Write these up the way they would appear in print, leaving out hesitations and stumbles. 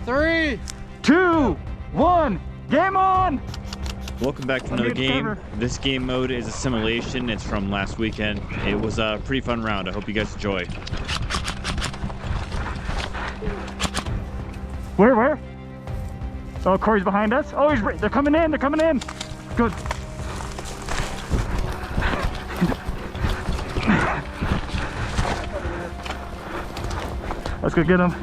3, 2, 1, game on! Welcome back to another game. This game mode is Assimilation. It's from last weekend. It was a pretty fun round. I hope you guys enjoy. Where? Oh, Corey's behind us. Oh, they're coming in, Good. Let's go get him.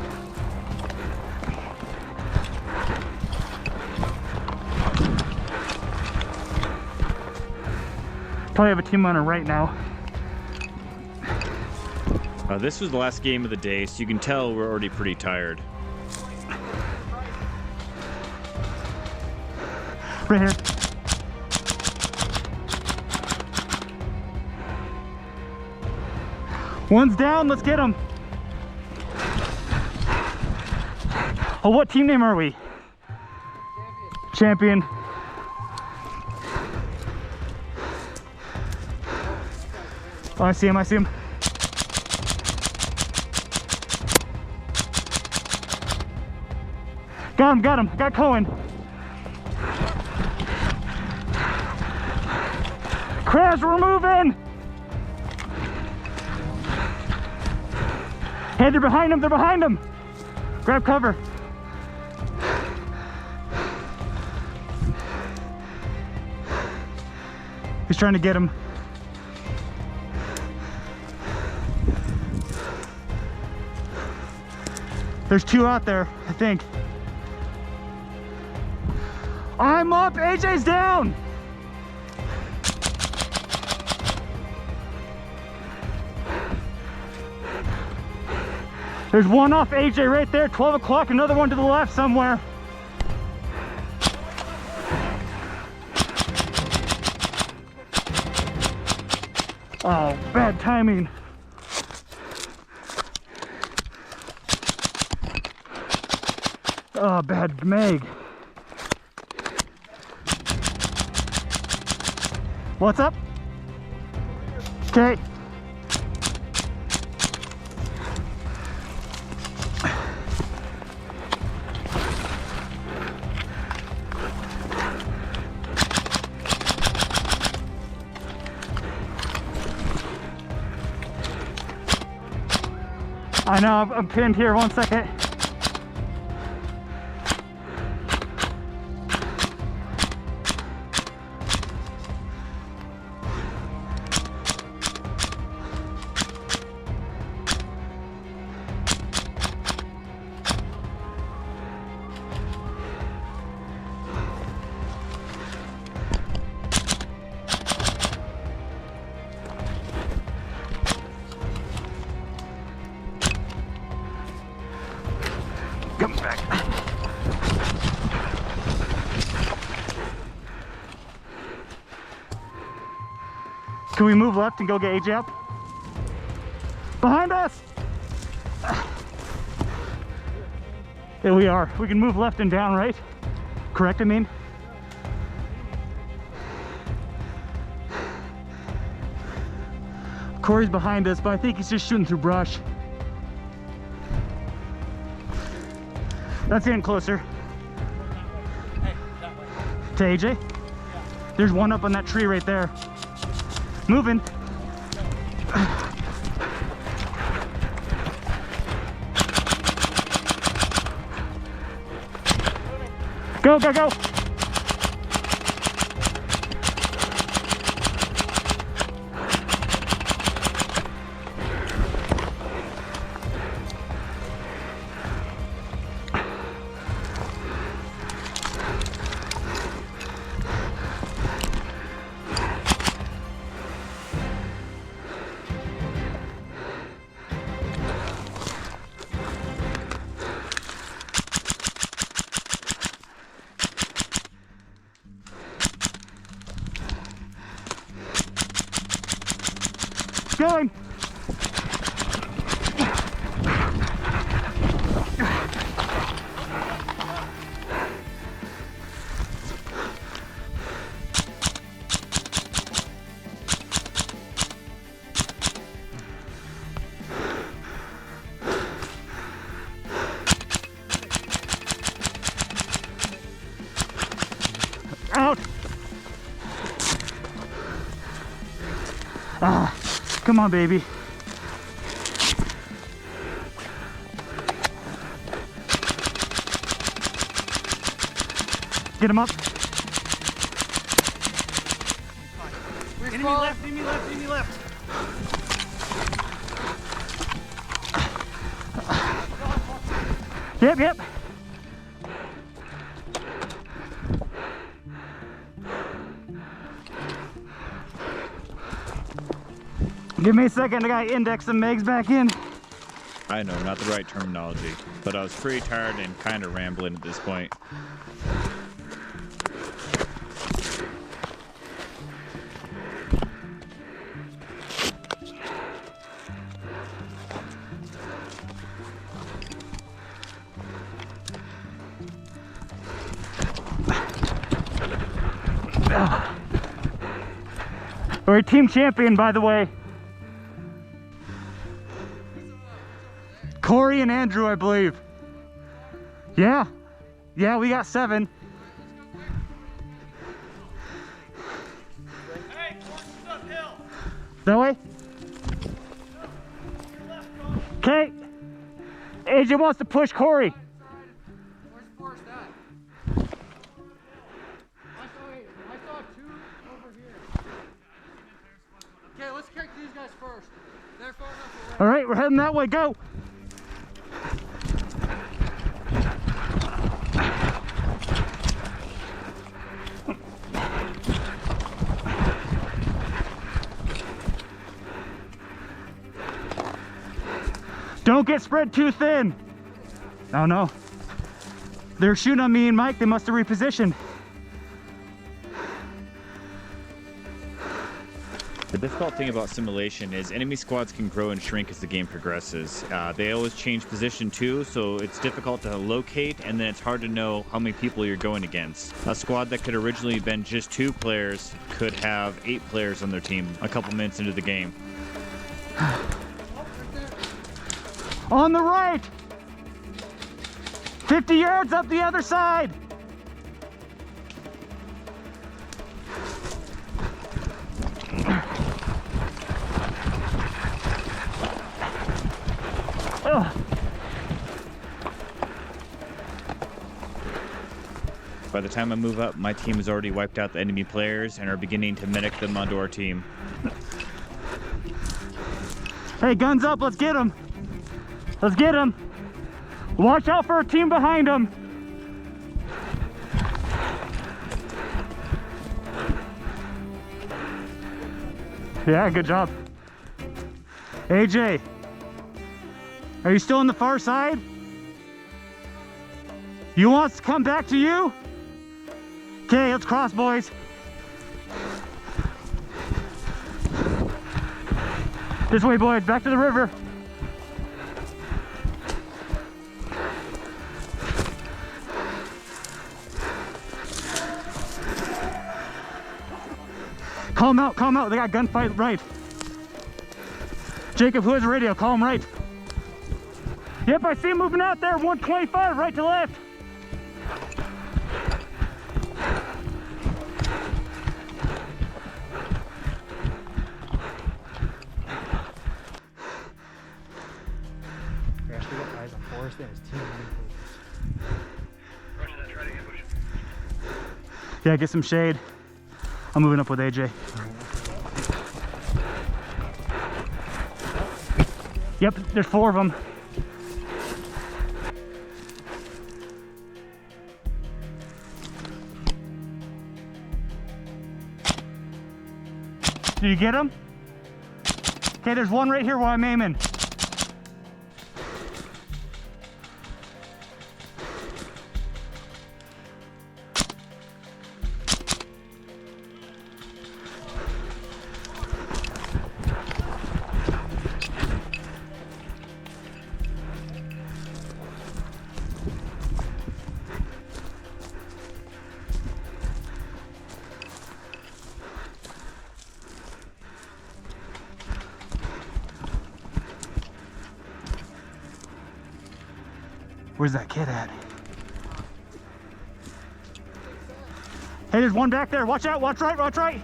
Probably have a team on it right now. This was the last game of the day, so you can tell we're already pretty tired. Right here. One's down, let's get him. Oh, what team name are we? Champion. Oh, I see him. Got him. Got Cohen. Crash, we're moving! Hey, they're behind him! Grab cover. He's trying to get him. There's two out there, I think. I'm up, AJ's down! There's one off AJ right there, 12 o'clock, another one to the left somewhere. Oh, bad timing. Oh, bad Meg. What's up? Okay. I know, I'm pinned here, 1 second. Come back. Can we move left and go get AJ up? Behind us! There we are. We can move left and down, right? Correct, I mean? Corey's behind us, but I think he's just shooting through brush. That's getting closer. hey, that way. To AJ? Yeah. There's one up on that tree right there. Moving. Go! Going. Come on, baby. Get him up. Enemy left, enemy left, enemy left. Yep, yep. Give me a second, I gotta index some megs back in. I know, not the right terminology, but I was pretty tired and kind of rambling at this point. We're a team champion, by the way. Corey and Andrew, I believe. Yeah. Yeah, we got 7. Hey, horses uphill. That way? Okay. AJ wants to push Corey. Where's Forrest at? I saw 2 over here. Okay, let's kick these guys first. They're far enough away. All right, we're heading that way. Go. Don't get spread too thin. Oh no. They're shooting on me and Mike. They must have repositioned. The difficult thing about Assimilation is enemy squads can grow and shrink as the game progresses. They always change position too, so it's difficult to locate, and then it's hard to know how many people you're going against. A squad that could originally have been just 2 players could have 8 players on their team a couple minutes into the game. On the right. 50 yards up the other side. By the time I move up, my team has already wiped out the enemy players and are beginning to medic them onto our team. Hey, guns up, let's get him. Let's get him. Watch out for a team behind him. Yeah, good job. AJ, are you still on the far side? You want us to come back to you? Okay, let's cross, boys. This way, boys, back to the river. Call them out, they got gunfight right. Jacob, who has a radio? Call him right. Yep, I see him moving out there, 125, right to left. We actually got eyes on Forrest and his team. Yeah, get some shade. I'm moving up with AJ. Yep, there's 4 of them. Did you get him? Okay, there's 1 right here where I'm aiming. Where's that kid at? Hey, there's 1 back there. Watch out, watch right, watch right.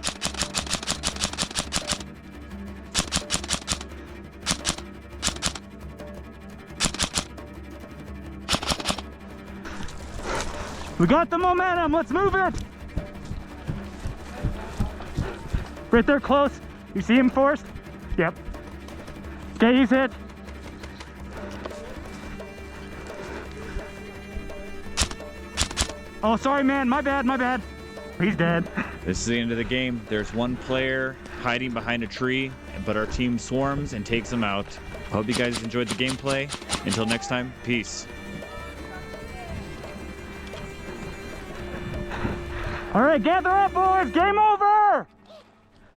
We got the momentum. Let's move it. Right there, close. You see him, Forrest? Yep. Okay, he's hit. Oh, sorry, man. My bad, my bad. He's dead. This is the end of the game. There's one player hiding behind a tree, but our team swarms and takes him out. I hope you guys enjoyed the gameplay. Until next time, peace. All right, gather up, boys. Game over.